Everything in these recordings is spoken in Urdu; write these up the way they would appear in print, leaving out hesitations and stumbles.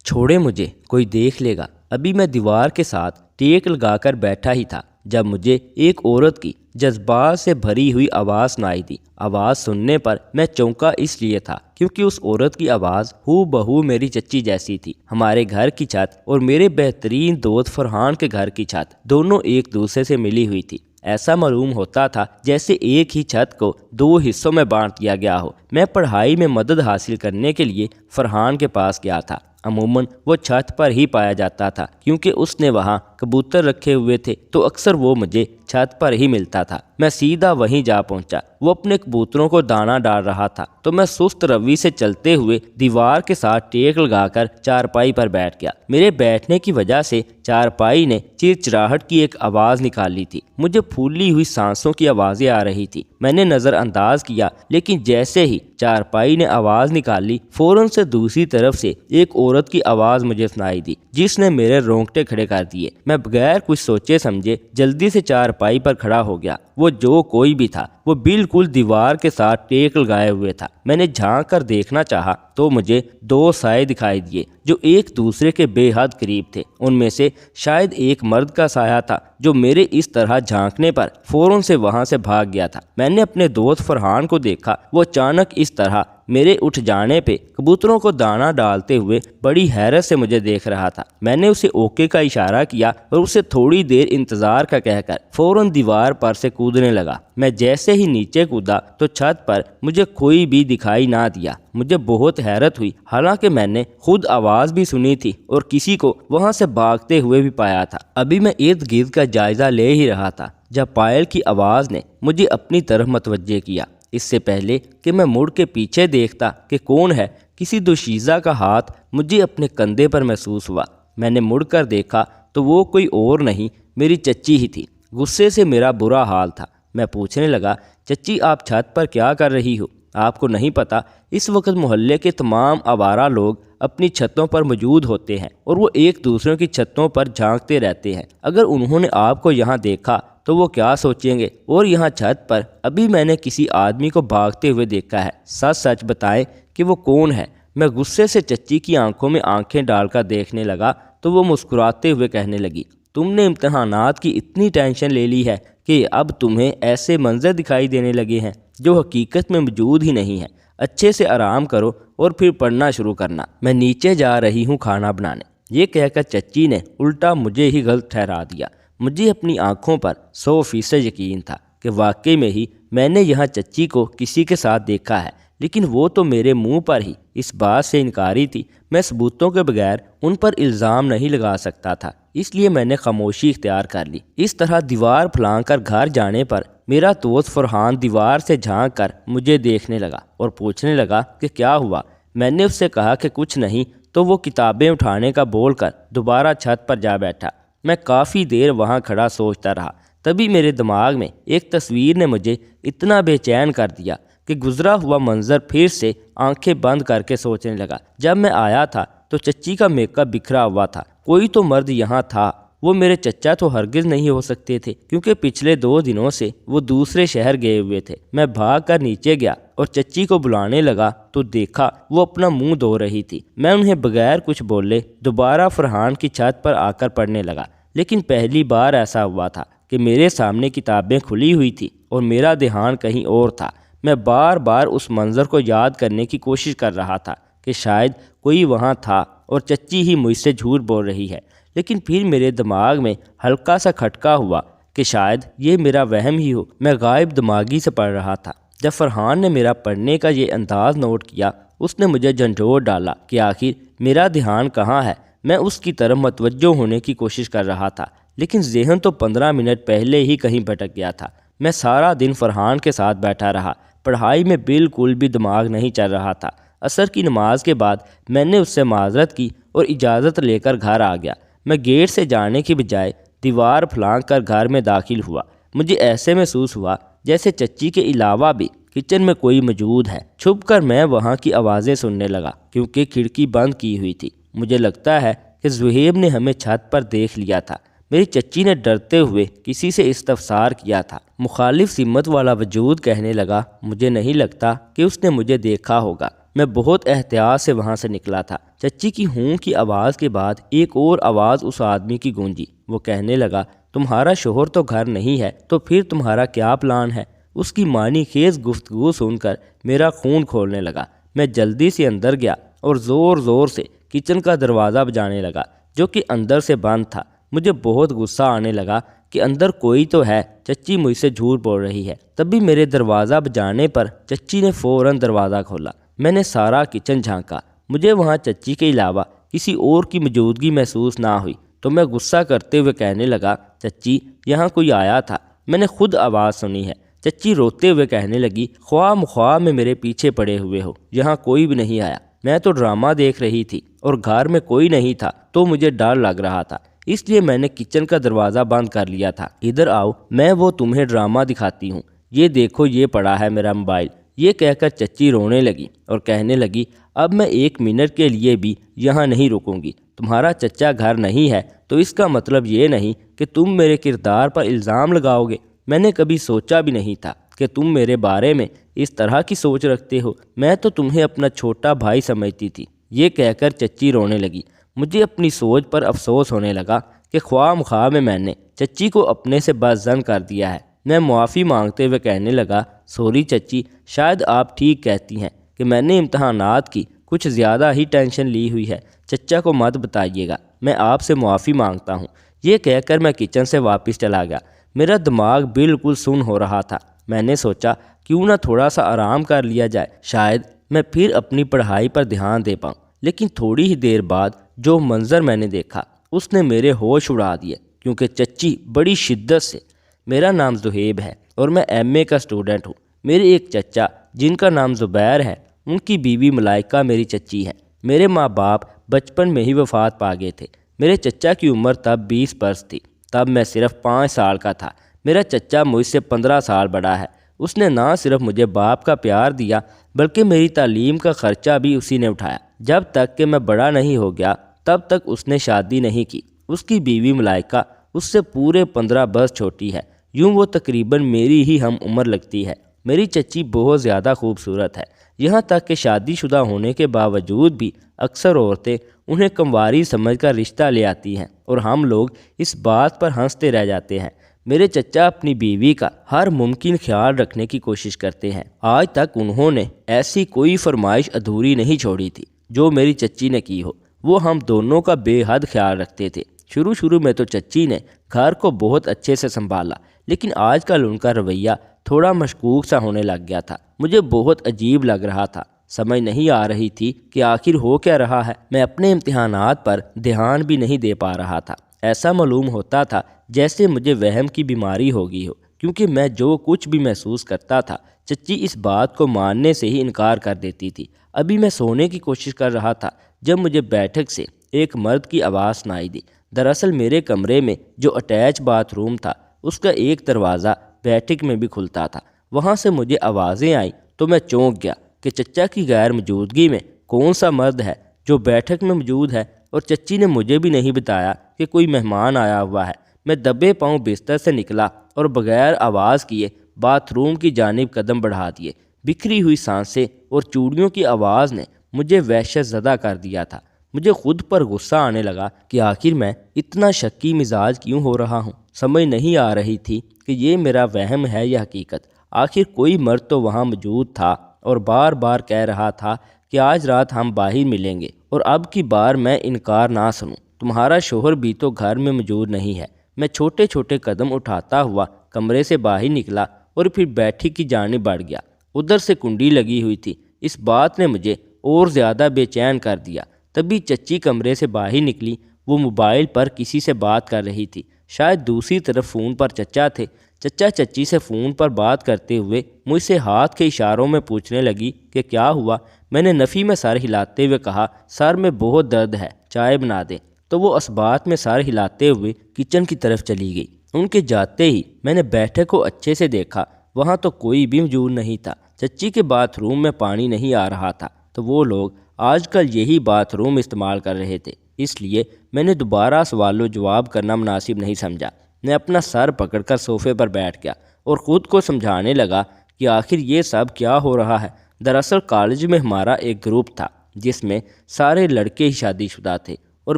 چھوڑے مجھے، کوئی دیکھ لے گا۔ ابھی میں دیوار کے ساتھ ٹیک لگا کر بیٹھا ہی تھا جب مجھے ایک عورت کی جذبات سے بھری ہوئی آواز سنائی دی۔ آواز سننے پر میں چونکا اس لیے تھا کیونکہ اس عورت کی آواز ہو بہو میری چچی جیسی تھی۔ ہمارے گھر کی چھت اور میرے بہترین دوست فرحان کے گھر کی چھت دونوں ایک دوسرے سے ملی ہوئی تھی۔ ایسا معلوم ہوتا تھا جیسے ایک ہی چھت کو دو حصوں میں بانٹ دیا گیا ہو۔ میں پڑھائی میں مدد حاصل کرنے کے لیے فرحان کے پاس گیا تھا۔ عموماً وہ چھت پر ہی پایا جاتا تھا کیونکہ اس نے وہاں کبوتر رکھے ہوئے تھے تو اکثر وہ مجھے چھت پر ہی ملتا تھا۔ میں سیدھا وہیں جا پہنچا۔ وہ اپنے کبوتروں کو دانہ ڈال رہا تھا تو میں سست روی سے چلتے ہوئے دیوار کے ساتھ ٹیک لگا کر چارپائی پر بیٹھ گیا۔ میرے بیٹھنے کی وجہ سے چارپائی نے چرچراہٹ کی ایک آواز نکالی تھی۔ مجھے پھولی ہوئی سانسوں کی آوازیں آ رہی تھی۔ میں نے نظر انداز کیا لیکن جیسے ہی چارپائی نے آواز نکالی فوراً سے دوسری طرف سے ایک عورت کی آواز مجھے سنائی دی جس نے میرے رونگٹے کھڑے کر دیے۔ میں بغیر کچھ سوچے سمجھے جلدی سے چارپائی پر کھڑا ہو گیا۔ وہ جو کوئی بھی تھا وہ بالکل دیوار کے ساتھ ٹیک لگائے ہوئے تھا۔ میں نے جھانک کر دیکھنا چاہا تو مجھے دو سائے دکھائی دیے جو ایک دوسرے کے بے حد قریب تھے۔ ان میں سے شاید ایک مرد کا سایہ تھا جو میرے اس طرح جھانکنے پر فوراً سے وہاں سے بھاگ گیا تھا۔ میں نے اپنے دوست فرحان کو دیکھا، وہ اچانک اس طرح میرے اٹھ جانے پہ کبوتروں کو دانہ ڈالتے ہوئے بڑی حیرت سے مجھے دیکھ رہا تھا۔ میں نے اسے اوکے کا اشارہ کیا اور اسے تھوڑی دیر انتظار کا کہہ کر فوراً دیوار پر سے کودنے لگا۔ میں جیسے ہی نیچے کودا تو چھت پر مجھے کوئی بھی دکھائی نہ دیا۔ مجھے بہت حیرت ہوئی، حالانکہ میں نے خود آواز بھی سنی تھی اور کسی کو وہاں سے بھاگتے ہوئے بھی پایا تھا۔ ابھی میں ارد گرد کا جائزہ لے ہی رہا تھا جب پائل کی آواز نے مجھے اپنی طرف متوجہ کیا۔ اس سے پہلے کہ میں مڑ کے پیچھے دیکھتا کہ کون ہے، کسی دوشیزہ کا ہاتھ مجھے اپنے کندھے پر محسوس ہوا۔ میں نے مڑ کر دیکھا تو وہ کوئی اور نہیں، میری چچی ہی تھی۔ غصے سے میرا برا حال تھا۔ میں پوچھنے لگا، چچی آپ چھت پر کیا کر رہی ہو؟ آپ کو نہیں پتہ اس وقت محلے کے تمام آوارہ لوگ اپنی چھتوں پر موجود ہوتے ہیں اور وہ ایک دوسروں کی چھتوں پر جھانکتے رہتے ہیں۔ اگر انہوں نے آپ کو یہاں دیکھا تو وہ کیا سوچیں گے؟ اور یہاں چھت پر ابھی میں نے کسی آدمی کو بھاگتے ہوئے دیکھا ہے۔ سچ سچ بتائیں کہ وہ کون ہے؟ میں غصے سے چچی کی آنکھوں میں آنکھیں ڈال کر دیکھنے لگا تو وہ مسکراتے ہوئے کہنے لگی، تم نے امتحانات کی اتنی ٹینشن لے لی ہے کہ اب تمہیں ایسے منظر دکھائی دینے لگے ہیں جو حقیقت میں موجود ہی نہیں ہیں۔ اچھے سے آرام کرو اور پھر پڑھنا شروع کرنا، میں نیچے جا رہی ہوں کھانا بنانے۔ یہ کہہ کر چچی نے الٹا مجھے ہی غلط ٹھہرا دیا۔ مجھے اپنی آنکھوں پر 100% یقین تھا کہ واقعی میں ہی میں نے یہاں چچی کو کسی کے ساتھ دیکھا ہے، لیکن وہ تو میرے منہ پر ہی اس بات سے انکاری تھی۔ میں ثبوتوں کے بغیر ان پر الزام نہیں لگا سکتا تھا، اس لیے میں نے خاموشی اختیار کر لی۔ اس طرح دیوار پھلانگ کر گھر جانے پر میرا دوست فرحان دیوار سے جھانک کر مجھے دیکھنے لگا اور پوچھنے لگا کہ کیا ہوا۔ میں نے اس سے کہا کہ کچھ نہیں، تو وہ کتابیں اٹھانے کا بول کر دوبارہ چھت پر جا بیٹھا۔ میں کافی دیر وہاں کھڑا سوچتا رہا۔ تبھی میرے دماغ میں ایک تصویر نے مجھے اتنا بے چین کر دیا کہ گزرا ہوا منظر پھر سے آنکھیں بند کر کے سوچنے لگا۔ جب میں آیا تھا تو چچی کا میک اپ بکھرا ہوا تھا۔ کوئی تو مرد یہاں تھا۔ وہ میرے چچا تو ہرگز نہیں ہو سکتے تھے کیونکہ پچھلے 2 دنوں سے وہ دوسرے شہر گئے ہوئے تھے۔ میں بھاگ کر نیچے گیا اور چچی کو بلانے لگا تو دیکھا وہ اپنا منہ دھو رہی تھی۔ میں انہیں بغیر کچھ بولے دوبارہ فرحان کی چھت پر آ کر پڑھنے لگا، لیکن پہلی بار ایسا ہوا تھا کہ میرے سامنے کتابیں کھلی ہوئی تھی اور میرا دھیان کہیں اور تھا۔ میں بار بار اس منظر کو یاد کرنے کی کوشش کر رہا تھا کہ شاید کوئی وہاں تھا اور چچی ہی مجھ سے جھوٹ بول رہی ہے، لیکن پھر میرے دماغ میں ہلکا سا کھٹکا ہوا کہ شاید یہ میرا وہم ہی ہو۔ میں غائب دماغی سے پڑھ رہا تھا۔ جب فرحان نے میرا پڑھنے کا یہ انداز نوٹ کیا اس نے مجھے جھنجھوڑ ڈالا کہ آخر میرا دھیان کہاں ہے۔ میں اس کی طرف متوجہ ہونے کی کوشش کر رہا تھا لیکن ذہن تو 15 منٹ پہلے ہی کہیں بھٹک گیا تھا۔ میں سارا دن فرحان کے ساتھ بیٹھا رہا، پڑھائی میں بالکل بھی دماغ نہیں چل رہا تھا۔ عصر کی نماز کے بعد میں نے اس سے معذرت کی اور اجازت لے کر گھر آ گیا۔ میں گیٹ سے جانے کی بجائے دیوار پھلانگ کر گھر میں داخل ہوا۔ مجھے ایسے محسوس ہوا جیسے چچی کے علاوہ بھی کچن میں کوئی موجود ہے۔ چھپ کر میں وہاں کی آوازیں سننے لگا کیونکہ کھڑکی بند کی ہوئی تھی۔ مجھے لگتا ہے کہ زہیب نے ہمیں چھت پر دیکھ لیا تھا۔ میری چچی نے ڈرتے ہوئے کسی سے استفسار کیا تھا۔ مخالف سمت والا وجود کہنے لگا، مجھے نہیں لگتا کہ اس نے مجھے دیکھا ہوگا۔ میں بہت احتیاط سے وہاں سے نکلا تھا۔ چچی کی ہوں کی آواز کے بعد ایک اور آواز اس آدمی کی گونجی۔ وہ کہنے لگا، تمہارا شوہر تو گھر نہیں ہے تو پھر تمہارا کیا پلان ہے؟ اس کی معنی خیز گفتگو سن کر میرا خون کھولنے لگا۔ میں جلدی سے اندر گیا اور زور زور سے کچن کا دروازہ بجانے لگا جو کہ اندر سے بند تھا۔ مجھے بہت غصہ آنے لگا کہ اندر کوئی تو ہے، چچی مجھ سے جھوٹ بول رہی ہے۔ تبھی میرے دروازہ بجانے پر چچی نے فوراً دروازہ کھولا۔ میں نے سارا کچن جھانکا، مجھے وہاں چچی کے علاوہ کسی اور کی موجودگی محسوس نہ ہوئی تو میں غصہ کرتے ہوئے کہنے لگا، چچی یہاں کوئی آیا تھا، میں نے خود آواز سنی ہے۔ چچی روتے ہوئے کہنے لگی، خواہ مخواہ میں میرے پیچھے پڑے ہوئے ہو، یہاں کوئی بھی نہیں آیا۔ میں تو ڈرامہ دیکھ رہی تھی اور گھر میں کوئی نہیں تھا تو مجھے ڈر لگ رہا تھا، اس لیے میں نے کچن کا دروازہ بند کر لیا تھا۔ ادھر آؤ، میں وہ تمہیں ڈرامہ دکھاتی ہوں، یہ دیکھو یہ پڑا ہے میرا موبائل۔ یہ کہہ کر چچی رونے لگی اور کہنے لگی، اب میں 1 منٹ کے لیے بھی یہاں نہیں رکوں گی۔ تمہارا چچا گھر نہیں ہے تو اس کا مطلب یہ نہیں کہ تم میرے کردار پر الزام لگاؤ گے۔ میں نے کبھی سوچا بھی نہیں تھا کہ تم میرے بارے میں اس طرح کی سوچ رکھتے ہو، میں تو تمہیں اپنا چھوٹا بھائی سمجھتی تھی۔ یہ کہہ کر چچی رونے لگی۔ مجھے اپنی سوچ پر افسوس ہونے لگا کہ خواہ مخواہ میں نے چچی کو اپنے سے بدظن کر دیا ہے۔ میں معافی مانگتے ہوئے کہنے لگا، سوری چچی، شاید آپ ٹھیک کہتی ہیں کہ میں نے امتحانات کی کچھ زیادہ ہی ٹینشن لی ہوئی ہے، چچا کو مت بتائیے گا، میں آپ سے معافی مانگتا ہوں۔ یہ کہہ کر میں کچن سے واپس چلا گیا۔ میرا دماغ بالکل سن ہو رہا تھا۔ میں نے سوچا کیوں نہ تھوڑا سا آرام کر لیا جائے، شاید میں پھر اپنی پڑھائی پر دھیان دے پاؤں۔ لیکن تھوڑی ہی دیر بعد جو منظر میں نے دیکھا اس نے میرے ہوش اڑا دیے، کیونکہ چچی بڑی شدت سے، میرا نام زہیب ہے اور میں ایم اے کا اسٹوڈنٹ ہوں۔ میرے ایک چچا جن کا نام زبیر ہے، ان کی بیوی ملائکہ میری چچی ہے۔ میرے ماں باپ بچپن میں ہی وفات پا گئے تھے۔ میرے چچا کی عمر تب 20 برس تھی، تب میں صرف 5 سال کا تھا۔ میرا چچا مجھ سے 15 سال بڑا ہے۔ اس نے نہ صرف مجھے باپ کا پیار دیا بلکہ میری تعلیم کا خرچہ بھی اسی نے اٹھایا۔ جب تک کہ میں بڑا نہیں ہو گیا تب تک اس نے شادی نہیں کی۔ اس کی بیوی ملائکہ اس سے پورے 15 برس چھوٹی ہے، یوں وہ تقریباً میری ہی ہم عمر لگتی ہے۔ میری چچی بہت زیادہ خوبصورت ہے، یہاں تک کہ شادی شدہ ہونے کے باوجود بھی اکثر عورتیں انہیں کنواری سمجھ کر رشتہ لے آتی ہیں اور ہم لوگ اس بات پر ہنستے رہ جاتے ہیں۔ میرے چچا اپنی بیوی کا ہر ممکن خیال رکھنے کی کوشش کرتے ہیں۔ آج تک انہوں نے ایسی کوئی فرمائش ادھوری نہیں چھوڑی تھی جو میری چچی نے کی ہو۔ وہ ہم دونوں کا بے حد خیال رکھتے تھے۔ شروع میں تو چچی نے گھر کو بہت اچھے سے سنبھالا، لیکن آج کل ان کا رویہ تھوڑا مشکوک سا ہونے لگ گیا تھا۔ مجھے بہت عجیب لگ رہا تھا، سمجھ نہیں آ رہی تھی کہ آخر ہو کیا رہا ہے۔ میں اپنے امتحانات پر دھیان بھی نہیں دے پا رہا تھا۔ ایسا معلوم ہوتا تھا جیسے مجھے وہم کی بیماری ہو گئی ہو، کیونکہ میں جو کچھ بھی محسوس کرتا تھا چچی اس بات کو ماننے سے ہی انکار کر دیتی تھی۔ ابھی میں سونے کی کوشش کر رہا تھا جب مجھے بیٹھک سے ایک مرد کی آواز سنائی دی۔ دراصل میرے کمرے میں جو اٹیچ باتھ روم تھا اس کا ایک دروازہ بیٹھک میں بھی کھلتا تھا۔ وہاں سے مجھے آوازیں آئیں تو میں چونک گیا کہ چچا کی غیر موجودگی میں کون سا مرد ہے جو بیٹھک میں موجود ہے، اور چچی نے مجھے بھی نہیں بتایا کہ کوئی مہمان آیا ہوا ہے۔ میں دبے پاؤں بستر سے نکلا اور بغیر آواز کیے باتھ روم کی جانب قدم بڑھا دیے۔ بکھری ہوئی سانسیں اور چوڑیوں کی آواز نے مجھے وحشت زدہ کر دیا تھا۔ مجھے خود پر غصہ آنے لگا کہ آخر میں اتنا شکی مزاج کیوں ہو رہا ہوں۔ سمجھ نہیں آ رہی تھی کہ یہ میرا وہم ہے یا حقیقت۔ آخر کوئی مرد تو وہاں موجود تھا اور بار بار کہہ رہا تھا کہ آج رات ہم باہر ملیں گے، اور اب کی بار میں انکار نہ سنوں۔ تمہارا شوہر بھی تو گھر میں موجود نہیں ہے۔ میں چھوٹے چھوٹے قدم اٹھاتا ہوا کمرے سے باہر نکلا اور پھر بیٹھک کی جانب بڑھ گیا۔ ادھر سے کنڈی لگی ہوئی تھی۔ اس بات نے مجھے اور زیادہ بے چین کر دیا۔ تبھی چچی کمرے سے باہر نکلی۔ وہ موبائل پر کسی سے بات کر رہی تھی، شاید دوسری طرف فون پر چچا تھے۔ چچا چچی سے فون پر بات کرتے ہوئے مجھ سے ہاتھ کے اشاروں میں پوچھنے لگی کہ کیا ہوا۔ میں نے نفی میں سر ہلاتے ہوئے کہا، سر میں بہت درد ہے، چائے بنا دیں۔ تو وہ اس بات میں سر ہلاتے ہوئے کچن کی طرف چلی گئی۔ ان کے جاتے ہی میں نے بیٹھک کو اچھے سے دیکھا، وہاں تو کوئی بھی موجود نہیں تھا۔ چچی کے باتھ روم میں پانی نہیں آ رہا تھا تو وہ لوگ آج کل یہی باتھ روم استعمال کر رہے تھے، اس لیے میں نے دوبارہ سوال و جواب کرنا مناسب نہیں سمجھا۔ میں اپنا سر پکڑ کر صوفے پر بیٹھ گیا اور خود کو سمجھانے لگا کہ آخر یہ سب کیا ہو رہا ہے۔ دراصل کالج میں ہمارا ایک گروپ تھا جس میں سارے لڑکے ہی شادی شدہ تھے، اور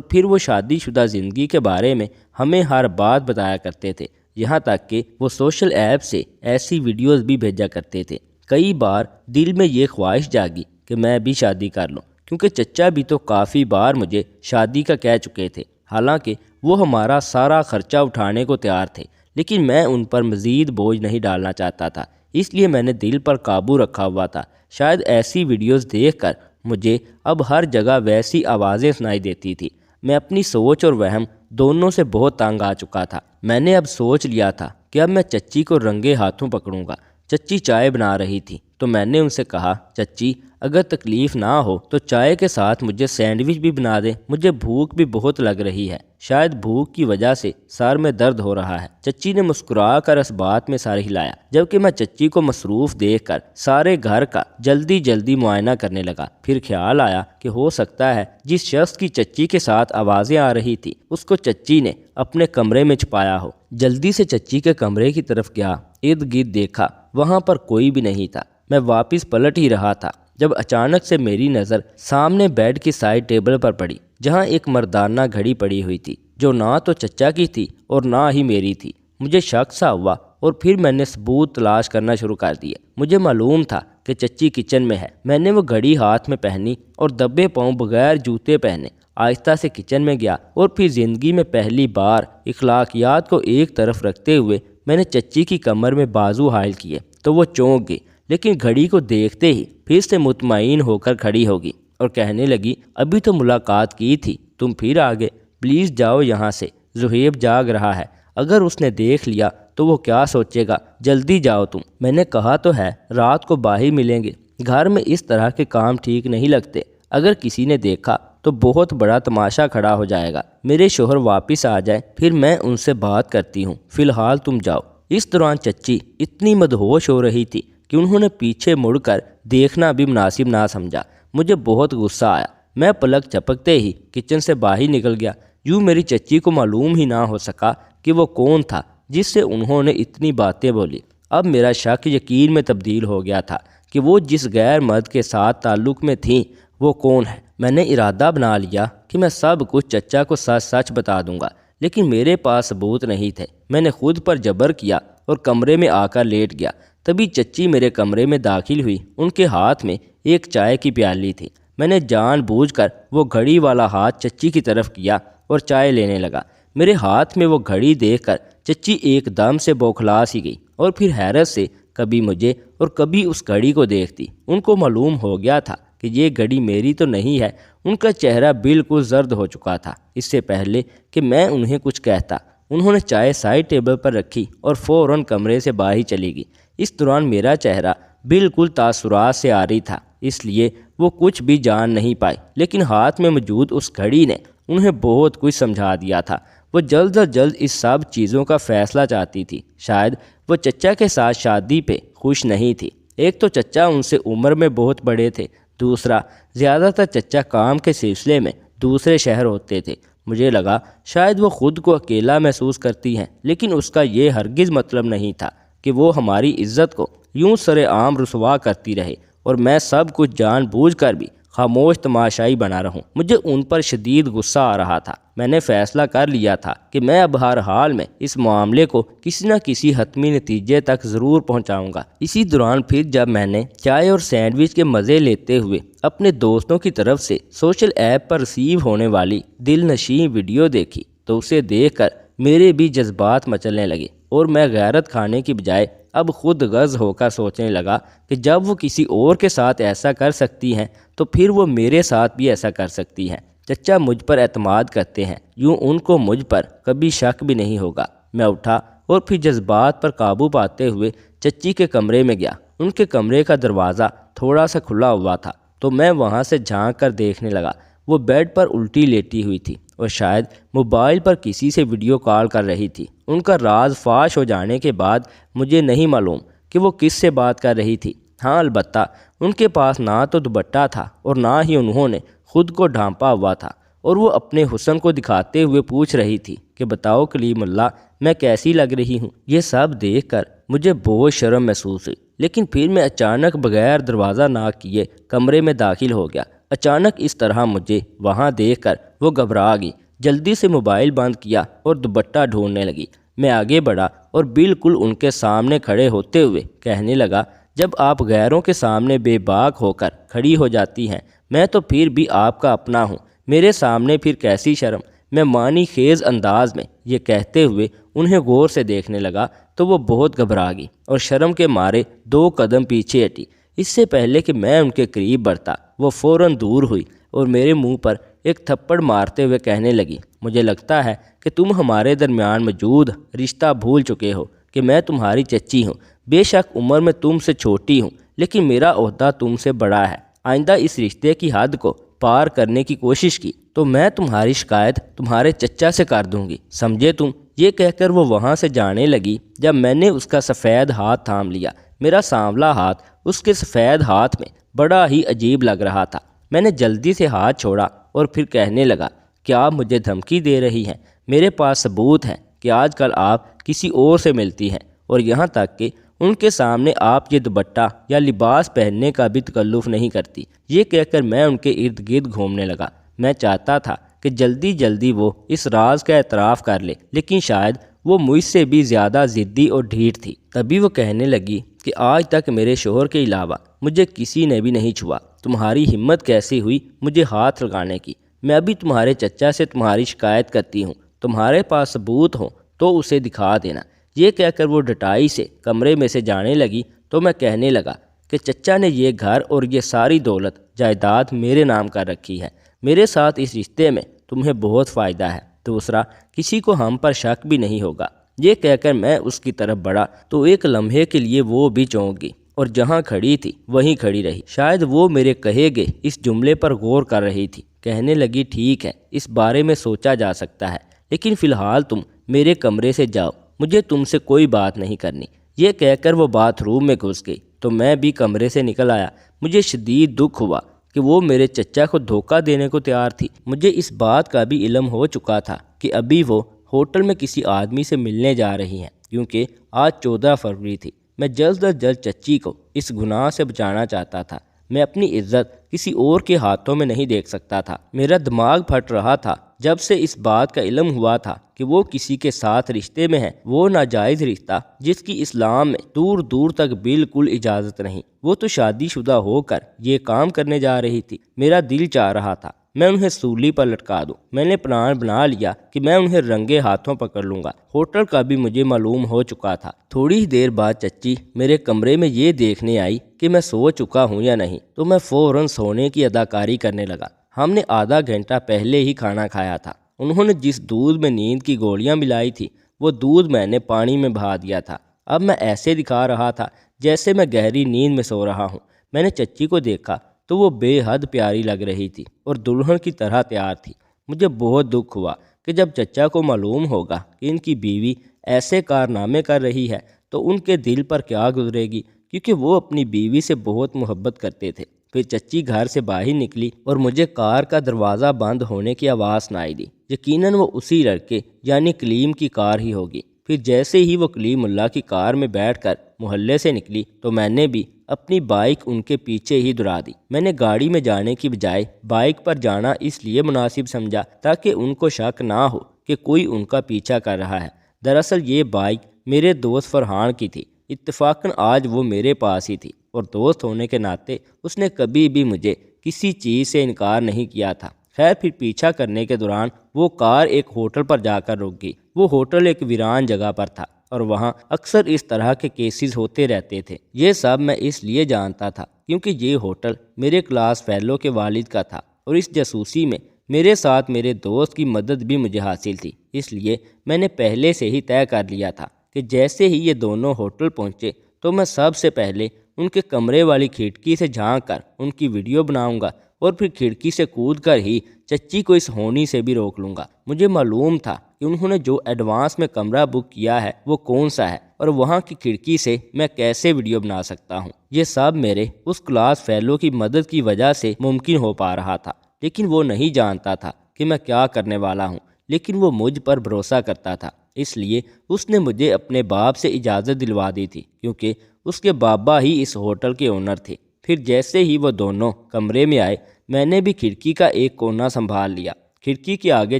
پھر وہ شادی شدہ زندگی کے بارے میں ہمیں ہر بات بتایا کرتے تھے، یہاں تک کہ وہ سوشل ایپ سے ایسی ویڈیوز بھی بھیجا کرتے تھے۔ کئی بار دل میں یہ خواہش جاگی کہ میں بھی شادی کر لوں، کیونکہ چچا بھی تو کافی بار مجھے شادی کا کہہ چکے تھے، حالانکہ وہ ہمارا سارا خرچہ اٹھانے کو تیار تھے، لیکن میں ان پر مزید بوجھ نہیں ڈالنا چاہتا تھا، اس لیے میں نے دل پر قابو رکھا ہوا تھا۔ شاید ایسی ویڈیوز دیکھ کر مجھے اب ہر جگہ ویسی آوازیں سنائی دیتی تھی۔ میں اپنی سوچ اور وہم دونوں سے بہت تنگ آ چکا تھا۔ میں نے اب سوچ لیا تھا کہ اب میں چچی کو رنگے ہاتھوں پکڑوں گا۔ چچی چائے بنا رہی تھی تو میں نے ان سے کہا، چچی اگر تکلیف نہ ہو تو چائے کے ساتھ مجھے سینڈوچ بھی بنا دیں، مجھے بھوک بھی بہت لگ رہی ہے، شاید بھوک کی وجہ سے سر میں درد ہو رہا ہے۔ چچی نے مسکرا کر اس بات میں سر ہلایا، جبکہ میں چچی کو مصروف دیکھ کر سارے گھر کا جلدی جلدی معائنہ کرنے لگا۔ پھر خیال آیا کہ ہو سکتا ہے جس شخص کی چچی کے ساتھ آوازیں آ رہی تھی اس کو چچی نے اپنے کمرے میں چھپایا ہو۔ جلدی سے چچی کے کمرے کی طرف گیا، ارد گرد دیکھا، وہاں پر کوئی بھی نہیں تھا۔ میں واپس پلٹ ہی رہا تھا جب اچانک سے میری نظر سامنے بیڈ کی سائڈ ٹیبل پر پڑی، جہاں ایک مردانہ گھڑی پڑی ہوئی تھی جو نہ تو چچا کی تھی اور نہ ہی میری تھی۔ مجھے شک سا ہوا اور پھر میں نے ثبوت تلاش کرنا شروع کر دیا۔ مجھے معلوم تھا کہ چچی کچن میں ہے۔ میں نے وہ گھڑی ہاتھ میں پہنی اور دبے پاؤں بغیر جوتے پہنے آہستہ سے کچن میں گیا، اور پھر زندگی میں پہلی بار اخلاقیات کو ایک طرف رکھتے ہوئے میں نے چچی کی کمر میں بازو حائل کیے تو وہ چونک گئی، لیکن گھڑی کو دیکھتے ہی پھر سے مطمئن ہو کر کھڑی ہوگی اور کہنے لگی، ابھی تو ملاقات کی تھی، تم پھر آ گئے، پلیز جاؤ یہاں سے، زہیب جاگ رہا ہے، اگر اس نے دیکھ لیا تو وہ کیا سوچے گا، جلدی جاؤ تم۔ میں نے کہا تو ہے رات کو باہر ملیں گے، گھر میں اس طرح کے کام ٹھیک نہیں لگتے، اگر کسی نے دیکھا تو بہت بڑا تماشا کھڑا ہو جائے گا، میرے شوہر واپس آ جائے پھر میں ان سے بات کرتی ہوں، فی الحال تم جاؤ۔ اس دوران چچی اتنی مدہوش ہو رہی تھی کہ انہوں نے پیچھے مڑ کر دیکھنا بھی مناسب نہ سمجھا۔ مجھے بہت غصہ آیا، میں پلک جھپکتے ہی کچن سے باہر نکل گیا، یوں میری چچی کو معلوم ہی نہ ہو سکا کہ وہ کون تھا جس سے انہوں نے اتنی باتیں بولی۔ اب میرا شک یقین میں تبدیل ہو گیا تھا کہ وہ جس غیر مرد کے ساتھ تعلق میں تھیں وہ کون ہے۔ میں نے ارادہ بنا لیا کہ میں سب کچھ چچا کو سچ سچ بتا دوں گا، لیکن میرے پاس ثبوت نہیں تھے۔ میں نے خود پر جبر کیا اور کمرے میں آ کر لیٹ گیا۔ تبھی چچی میرے کمرے میں داخل ہوئی، ان کے ہاتھ میں ایک چائے کی پیالی تھی۔ میں نے جان بوجھ کر وہ گھڑی والا ہاتھ چچی کی طرف کیا اور چائے لینے لگا۔ میرے ہاتھ میں وہ گھڑی دیکھ کر چچی ایک دم سے بوکھلا سی گئی اور پھر حیرت سے کبھی مجھے اور کبھی اس گھڑی کو دیکھتی۔ ان کو معلوم ہو گیا تھا کہ یہ گھڑی میری تو نہیں ہے۔ ان کا چہرہ بالکل زرد ہو چکا تھا۔ اس سے پہلے کہ میں انہیں کچھ کہتا انہوں نے چائے سائڈ ٹیبل پر رکھی اور فوراً کمرے سے باہر چلی گئی۔ اس دوران میرا چہرہ بالکل تاثرات سے عاری تھا، اس لیے وہ کچھ بھی جان نہیں پائی، لیکن ہاتھ میں موجود اس گھڑی نے انہیں بہت کچھ سمجھا دیا تھا۔ وہ جلد از جلد اس سب چیزوں کا فیصلہ چاہتی تھی۔ شاید وہ چچا کے ساتھ شادی پہ خوش نہیں تھی۔ ایک تو چچا ان سے عمر میں بہت بڑے تھے، دوسرا زیادہ تر چچا کام کے سلسلے میں دوسرے شہر ہوتے تھے۔ مجھے لگا شاید وہ خود کو اکیلا محسوس کرتی ہیں، لیکن اس کا یہ ہرگز مطلب نہیں تھا کہ وہ ہماری عزت کو یوں سر عام رسوا کرتی رہے اور میں سب کچھ جان بوجھ کر بھی خاموش تماشائی بنا رہوں۔ مجھے ان پر شدید غصہ آ رہا تھا۔ میں نے فیصلہ کر لیا تھا کہ میں اب ہر حال میں اس معاملے کو کسی نہ کسی حتمی نتیجے تک ضرور پہنچاؤں گا۔ اسی دوران پھر جب میں نے چائے اور سینڈوچ کے مزے لیتے ہوئے اپنے دوستوں کی طرف سے سوشل ایپ پر ریسیو ہونے والی دل نشیں ویڈیو دیکھی تو اسے دیکھ کر میرے بھی جذبات مچلنے لگے اور میں غیرت کھانے کی بجائے اب خود غض ہو کر سوچنے لگا کہ جب وہ کسی اور کے ساتھ ایسا کر سکتی ہیں تو پھر وہ میرے ساتھ بھی ایسا کر سکتی ہیں۔ چچا مجھ پر اعتماد کرتے ہیں، یوں ان کو مجھ پر کبھی شک بھی نہیں ہوگا۔ میں اٹھا اور پھر جذبات پر قابو پاتے ہوئے چچی کے کمرے میں گیا۔ ان کے کمرے کا دروازہ تھوڑا سا کھلا ہوا تھا تو میں وہاں سے جھانک کر دیکھنے لگا۔ وہ بیڈ پر الٹی لیٹی ہوئی تھی اور شاید موبائل پر کسی سے ویڈیو کال کر رہی تھی۔ ان کا راز فاش ہو جانے کے بعد مجھے نہیں معلوم کہ وہ کس سے بات کر رہی تھی۔ ہاں البتہ ان کے پاس نہ تو دوپٹہ تھا اور نہ ہی انہوں نے خود کو ڈھانپا ہوا تھا، اور وہ اپنے حسن کو دکھاتے ہوئے پوچھ رہی تھی کہ بتاؤ کلیم اللہ میں کیسی لگ رہی ہوں۔ یہ سب دیکھ کر مجھے بہت شرم محسوس ہوئی، لیکن پھر میں اچانک بغیر دروازہ ناک کیے کمرے میں داخل ہو گیا۔ اچانک اس طرح مجھے وہاں دیکھ کر وہ گھبرا گئی، جلدی سے موبائل بند کیا اور دوپٹہ ڈھونڈنے لگی۔ میں آگے بڑھا اور بالکل ان کے سامنے کھڑے ہوتے ہوئے کہنے لگا، جب آپ غیروں کے سامنے بے باک ہو کر کھڑی ہو جاتی ہیں، میں تو پھر بھی آپ کا اپنا ہوں، میرے سامنے پھر کیسی شرم۔ میں معنی خیز انداز میں یہ کہتے ہوئے انہیں غور سے دیکھنے لگا تو وہ بہت گھبرا گئی اور شرم کے مارے 2 قدم پیچھے ہٹی۔ اس سے پہلے کہ میں ان کے قریب بڑھتا وہ فوراً دور ہوئی اور میرے منہ پر ایک تھپڑ مارتے ہوئے کہنے لگی، مجھے لگتا ہے کہ تم ہمارے درمیان موجود رشتہ بھول چکے ہو کہ میں تمہاری چچی ہوں۔ بے شک عمر میں تم سے چھوٹی ہوں، لیکن میرا عہدہ تم سے بڑا ہے۔ آئندہ اس رشتے کی حد کو پار کرنے کی کوشش کی تو میں تمہاری شکایت تمہارے چچا سے کر دوں گی، سمجھے تم؟ یہ کہہ کر وہ وہاں سے جانے لگی جب میں نے اس کا سفید ہاتھ تھام لیا۔ میرا سانولا ہاتھ اس کے سفید ہاتھ میں بڑا ہی عجیب لگ رہا تھا۔ میں نے جلدی سے ہاتھ چھوڑا اور پھر کہنے لگا، کیا آپ مجھے دھمکی دے رہی ہیں؟ میرے پاس ثبوت ہے کہ آج کل آپ کسی اور سے ملتی ہیں، اور یہاں تک کہ ان کے سامنے آپ یہ دوپٹہ یا لباس پہننے کا بھی تکلف نہیں کرتی۔ یہ کہہ کر میں ان کے ارد گرد گھومنے لگا۔ میں چاہتا تھا کہ جلدی جلدی وہ اس راز کا اعتراف کر لے، لیکن شاید وہ مجھ سے بھی زیادہ ضدی اور ڈھیٹ تھی۔ تبھی وہ کہنے لگی کہ آج تک میرے شوہر کے علاوہ مجھے کسی نے بھی نہیں چھوا، تمہاری ہمت کیسی ہوئی مجھے ہاتھ لگانے کی؟ میں ابھی تمہارے چچا سے تمہاری شکایت کرتی ہوں، تمہارے پاس ثبوت ہو تو اسے دکھا دینا۔ یہ کہہ کر وہ ڈٹائی سے کمرے میں سے جانے لگی تو میں کہنے لگا کہ چچا نے یہ گھر اور یہ ساری دولت جائیداد میرے نام کر رکھی ہے، میرے ساتھ اس رشتے میں تمہیں بہت فائدہ ہے، دوسرا کسی کو ہم پر شک بھی نہیں ہوگا۔ یہ کہہ کر میں اس کی طرف بڑھا تو ایک لمحے کے لیے وہ بھی چونک گئی اور جہاں کھڑی تھی وہیں کھڑی رہی۔ شاید وہ میرے کہے گئے اس جملے پر غور کر رہی تھی۔ کہنے لگی، ٹھیک ہے، اس بارے میں سوچا جا سکتا ہے، لیکن فی الحال تم میرے کمرے سے جاؤ، مجھے تم سے کوئی بات نہیں کرنی۔ یہ کہہ کر وہ باتھ روم میں گھس گئی تو میں بھی کمرے سے نکل آیا۔ مجھے شدید دکھ ہوا کہ وہ میرے چچا کو دھوکہ دینے کو تیار تھی۔ مجھے اس بات کا بھی علم ہو چکا تھا کہ ابھی وہ ہوٹل میں کسی آدمی سے ملنے جا رہی ہیں، کیونکہ آج 14 فروری تھی۔ میں جلد از جلد چچی کو اس گناہ سے بچانا چاہتا تھا۔ میں اپنی عزت کسی اور کے ہاتھوں میں نہیں دیکھ سکتا تھا۔ میرا دماغ پھٹ رہا تھا جب سے اس بات کا علم ہوا تھا کہ وہ کسی کے ساتھ رشتے میں ہے، وہ ناجائز رشتہ جس کی اسلام میں دور دور تک بالکل اجازت نہیں۔ وہ تو شادی شدہ ہو کر یہ کام کرنے جا رہی تھی۔ میرا دل چاہ رہا تھا میں انہیں سولی پر لٹکا دوں۔ میں نے پلان بنا لیا کہ میں انہیں رنگے ہاتھوں پکڑ لوں گا۔ ہوٹل کا بھی مجھے معلوم ہو چکا تھا۔ تھوڑی ہی دیر بعد چچی میرے کمرے میں یہ دیکھنے آئی کہ میں سو چکا ہوں یا نہیں، تو میں فوراً سونے کی اداکاری کرنے لگا۔ ہم نے آدھا گھنٹہ پہلے ہی کھانا کھایا تھا۔ انہوں نے جس دودھ میں نیند کی گولیاں ملائی تھی وہ دودھ میں نے پانی میں بہا دیا تھا۔ اب میں ایسے دکھا رہا تھا جیسے میں گہری نیند میں سو رہا ہوں۔ میں نے چچی کو دیکھا تو وہ بے حد پیاری لگ رہی تھی اور دلہن کی طرح تیار تھی۔ مجھے بہت دکھ ہوا کہ جب چچا کو معلوم ہوگا کہ ان کی بیوی ایسے کارنامے کر رہی ہے تو ان کے دل پر کیا گزرے گی، کیونکہ وہ اپنی بیوی سے بہت محبت کرتے تھے۔ پھر چچی گھر سے باہر نکلی اور مجھے کار کا دروازہ بند ہونے کی آواز سنائی دی۔ یقیناً وہ اسی لڑکے یعنی کلیم کی کار ہی ہوگی۔ پھر جیسے ہی وہ کلیم اللہ کی کار میں بیٹھ کر محلے سے نکلی تو میں نے بھی اپنی بائک ان کے پیچھے ہی دوڑا دی۔ میں نے گاڑی میں جانے کی بجائے بائک پر جانا اس لیے مناسب سمجھا تاکہ ان کو شک نہ ہو کہ کوئی ان کا پیچھا کر رہا ہے۔ دراصل یہ بائک میرے دوست فرحان کی تھی۔ اتفاقاً آج وہ میرے پاس ہی تھی اور دوست ہونے کے ناطے اس نے کبھی بھی مجھے کسی چیز سے انکار نہیں کیا تھا۔ خیر، پھر پیچھا کرنے کے دوران وہ کار ایک ہوٹل پر جا کر رک گئی۔ وہ ہوٹل ایک ویران جگہ پر تھا اور وہاں اکثر اس طرح کے کیسز ہوتے رہتے تھے۔ یہ سب میں اس لیے جانتا تھا کیونکہ یہ ہوٹل میرے کلاس فیلو کے والد کا تھا اور اس جاسوسی میں میرے ساتھ میرے دوست کی مدد بھی مجھے حاصل تھی۔ اس لیے میں نے پہلے سے ہی طے کر لیا تھا کہ جیسے ہی یہ دونوں ہوٹل پہنچے تو میں سب سے پہلے ان کے کمرے والی کھڑکی سے جھانک کر ان کی ویڈیو بناؤں گا اور پھر کھڑکی سے کود کر ہی چچی کو اس ہونی سے بھی روک لوں گا۔ مجھے معلوم تھا کہ انہوں نے جو ایڈوانس میں کمرہ بک کیا ہے وہ کون سا ہے اور وہاں کی کھڑکی سے میں کیسے ویڈیو بنا سکتا ہوں۔ یہ سب میرے اس کلاس فیلو کی مدد کی وجہ سے ممکن ہو پا رہا تھا، لیکن وہ نہیں جانتا تھا کہ میں کیا کرنے والا ہوں۔ لیکن وہ مجھ پر بھروسہ کرتا تھا، اس لیے اس نے مجھے اپنے باپ سے اجازت دلوا دی تھی، کیونکہ اس کے بابا ہی اس ہوٹل کے اونر تھے۔ پھر جیسے ہی وہ دونوں کمرے میں آئے، میں نے بھی کھڑکی کا ایک کونا سنبھال لیا۔ کھڑکی کے آگے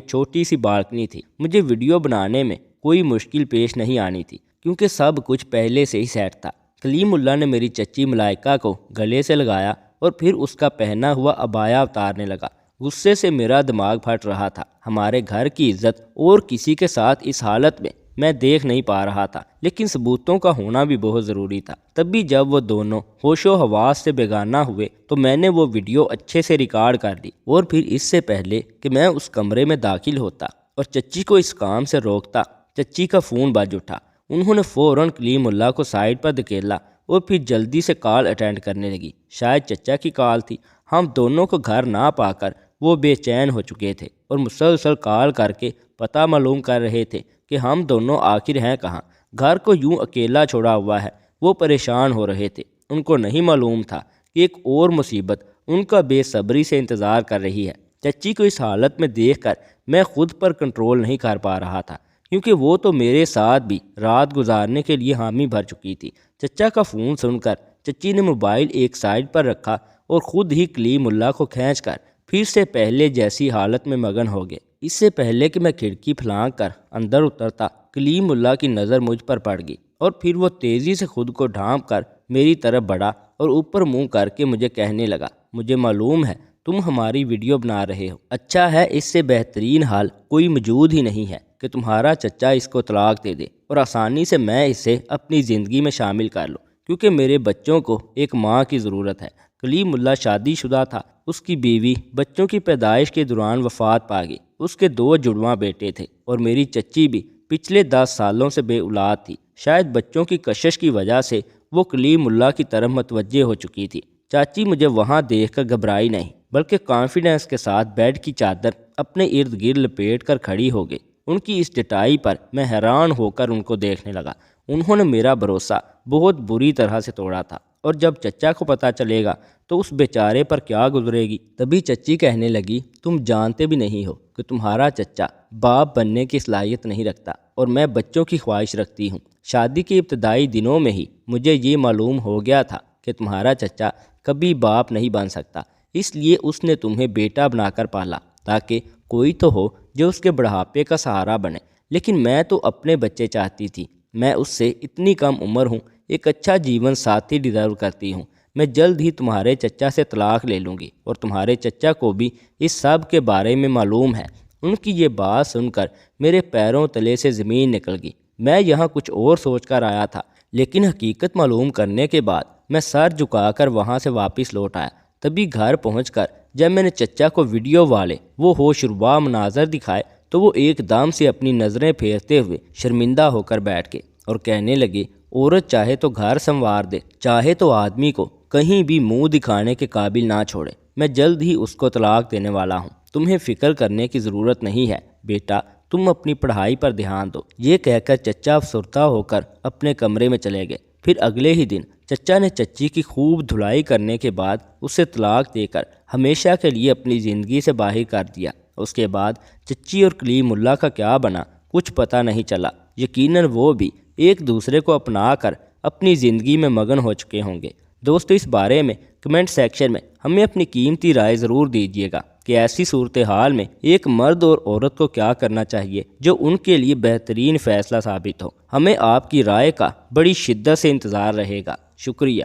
چھوٹی سی بالکنی تھی۔ مجھے ویڈیو بنانے میں کوئی مشکل پیش نہیں آنی تھی، کیونکہ سب کچھ پہلے سے ہی سیٹ تھا۔ کلیم اللہ نے میری چچی ملائکہ کو گلے سے لگایا اور پھر اس کا پہنا ہوا عبایا اتارنے لگا۔ غصے سے میرا دماغ پھٹ رہا تھا۔ ہمارے گھر کی عزت اور کسی کے ساتھ اس حالت میں دیکھ نہیں پا رہا تھا، لیکن ثبوتوں کا ہونا بھی بہت ضروری تھا۔ تبھی جب وہ دونوں ہوش و حواس سے بیگانہ ہوئے تو میں نے وہ ویڈیو اچھے سے ریکارڈ کر لی، اور پھر اس سے پہلے کہ میں اس کمرے میں داخل ہوتا اور چچی کو اس کام سے روکتا، چچی کا فون بج اٹھا۔ انہوں نے فوراً کلیم اللہ کو سائڈ پر دھکیلا اور پھر جلدی سے کال اٹینڈ کرنے لگی۔ شاید چچا کی کال تھی۔ ہم دونوں کو گھر نہ پا کر وہ بے چین ہو چکے تھے اور مسلسل کال کر کے پتہ معلوم کر رہے تھے کہ ہم دونوں آخر ہیں کہاں۔ گھر کو یوں اکیلا چھوڑا ہوا ہے۔ وہ پریشان ہو رہے تھے۔ ان کو نہیں معلوم تھا کہ ایک اور مصیبت ان کا بے صبری سے انتظار کر رہی ہے۔ چچی کو اس حالت میں دیکھ کر میں خود پر کنٹرول نہیں کر پا رہا تھا، کیونکہ وہ تو میرے ساتھ بھی رات گزارنے کے لیے حامی بھر چکی تھی۔ چچا کا فون سن کر چچی نے موبائل ایک سائڈ پر رکھا اور خود ہی کلیم اللہ کو کھینچ کر پھر سے پہلے جیسی حالت میں مگن ہو گئے۔ اس سے پہلے کہ میں کھڑکی پھلانگ کر اندر اترتا، کلیم اللہ کی نظر مجھ پر پڑ گئی، اور پھر وہ تیزی سے خود کو ڈھانپ کر میری طرف بڑھا اور اوپر منہ کر کے مجھے کہنے لگا، مجھے معلوم ہے تم ہماری ویڈیو بنا رہے ہو۔ اچھا ہے، اس سے بہترین حال کوئی موجود ہی نہیں ہے کہ تمہارا چچا اس کو طلاق دے دے اور آسانی سے میں اسے اپنی زندگی میں شامل کر لوں، کیونکہ میرے بچوں کو ایک ماں کی ضرورت ہے۔ کلیم اللہ شادی شدہ تھا۔ اس کی بیوی بچوں کی پیدائش کے دوران وفات پا گئی۔ اس کے 2 جڑواں بیٹے تھے اور میری چچی بھی پچھلے 10 سالوں سے بے اولاد تھی۔ شاید بچوں کی کشش کی وجہ سے وہ کلیم اللہ کی طرف متوجہ ہو چکی تھی۔ چاچی مجھے وہاں دیکھ کر گھبرائی نہیں، بلکہ کانفیڈنس کے ساتھ بیڈ کی چادر اپنے ارد گرد لپیٹ کر کھڑی ہو گئی۔ ان کی اس ڈٹائی پر میں حیران ہو کر ان کو دیکھنے لگا۔ انہوں نے میرا بھروسہ بہت بری طرح سے توڑا تھا، اور جب چچا کو پتہ چلے گا تو اس بیچارے پر کیا گزرے گی۔ تبھی چچی کہنے لگی، تم جانتے بھی نہیں ہو کہ تمہارا چچا باپ بننے کی صلاحیت نہیں رکھتا، اور میں بچوں کی خواہش رکھتی ہوں۔ شادی کے ابتدائی دنوں میں ہی مجھے یہ معلوم ہو گیا تھا کہ تمہارا چچا کبھی باپ نہیں بن سکتا، اس لیے اس نے تمہیں بیٹا بنا کر پالا تاکہ کوئی تو ہو جو اس کے بڑھاپے کا سہارا بنے۔ لیکن میں تو اپنے بچے چاہتی تھی۔ میں اس سے اتنی کم عمر ہوں، ایک اچھا جیون ساتھی ڈیزرو کرتی ہوں۔ میں جلد ہی تمہارے چچا سے طلاق لے لوں گی، اور تمہارے چچا کو بھی اس سب کے بارے میں معلوم ہے۔ ان کی یہ بات سن کر میرے پیروں تلے سے زمین نکل گئی۔ میں یہاں کچھ اور سوچ کر آیا تھا، لیکن حقیقت معلوم کرنے کے بعد میں سر جھکا کر وہاں سے واپس لوٹ آیا۔ تبھی گھر پہنچ کر جب میں نے چچا کو ویڈیو والے وہ ہوشربا مناظر دکھائے تو وہ ایک دم سے اپنی نظریں پھیرتے ہوئے شرمندہ ہو کر بیٹھ گئے اور کہنے لگے، عورت چاہے تو گھر سنوار دے، چاہے تو آدمی کو کہیں بھی منہ دکھانے کے قابل نہ چھوڑے۔ میں جلد ہی اس کو طلاق دینے والا ہوں۔ تمہیں فکر کرنے کی ضرورت نہیں ہے بیٹا، تم اپنی پڑھائی پر دھیان دو۔ یہ کہہ کر چچا افسردہ ہو کر اپنے کمرے میں چلے گئے۔ پھر اگلے ہی دن چچا نے چچی کی خوب دھلائی کرنے کے بعد اسے طلاق دے کر ہمیشہ کے لیے اپنی زندگی سے باہر کر دیا۔ اس کے بعد چچی اور کلیم اللہ کا کیا بنا کچھ پتہ نہیں چلا۔ یقیناً وہ بھی ایک دوسرے کو اپنا کر اپنی زندگی میں مگن ہو چکے ہوں گے۔ دوستو، اس بارے میں کمنٹ سیکشن میں ہمیں اپنی قیمتی رائے ضرور دیجیے گا کہ ایسی صورتحال میں ایک مرد اور عورت کو کیا کرنا چاہیے جو ان کے لیے بہترین فیصلہ ثابت ہو۔ ہمیں آپ کی رائے کا بڑی شدت سے انتظار رہے گا۔ شکریہ۔